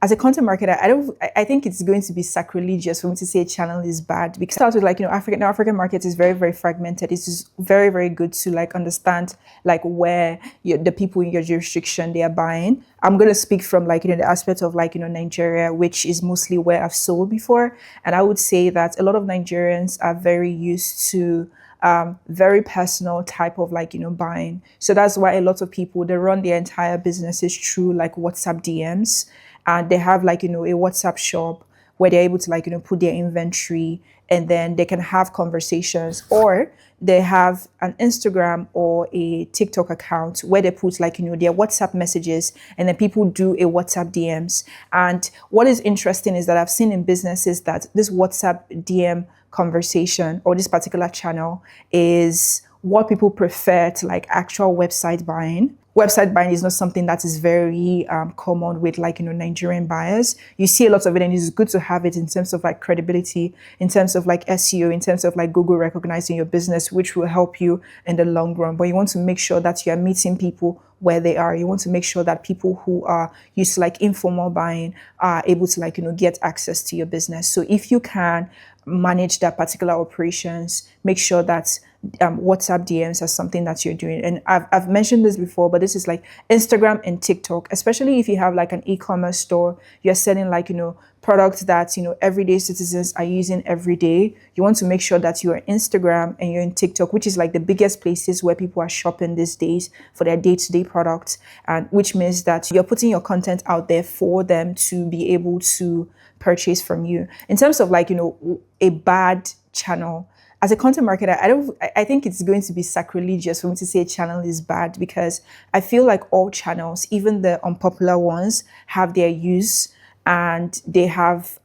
as a content marketer, I think it's going to be sacrilegious for me to say a channel is bad because it starts with like, African market is very, very fragmented. It's just very, very good to like understand like where the people in your jurisdiction they are buying. I'm going to speak from like, the aspect of like, Nigeria, which is mostly where I've sold before. And I would say that a lot of Nigerians are very used to very personal type of like buying. So that's why a lot of people they run their entire businesses through like WhatsApp DMs, and they have like a WhatsApp shop where they're able to like put their inventory, and then they can have conversations, or they have an Instagram or a TikTok account where they put like their WhatsApp messages, and then people do a WhatsApp DMs. And what is interesting is that I've seen in businesses that this WhatsApp DM conversation or this particular channel is what people prefer to like actual website buying. Website buying is not something that is very common with like Nigerian buyers. You see a lot of it, and it's good to have it in terms of like credibility, in terms of like SEO, in terms of like Google recognizing your business, which will help you in the long run. But you want to make sure that you are meeting people where they are. You want to make sure that people who are used to like informal buying are able to like get access to your business. So if you can manage that particular operations, make sure that WhatsApp DMs are something that you're doing. And I've mentioned this before, but this is like Instagram and TikTok, especially if you have like an e-commerce store, you're selling like, products that, everyday citizens are using every day. You want to make sure that you're on Instagram and you're in TikTok, which is like the biggest places where people are shopping these days for their day-to-day products. And which means that you're putting your content out there for them to be able to purchase from you. In terms of like, a bad channel, as a content marketer, I think it's going to be sacrilegious for me to say a channel is bad because I feel like all channels, even the unpopular ones, have their use and they have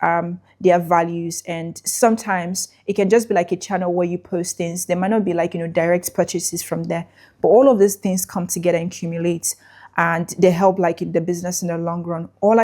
their values. And sometimes it can just be like a channel where you post things. There might not be like, direct purchases from there, but all of these things come together and accumulate, and they help like the business in the long run. All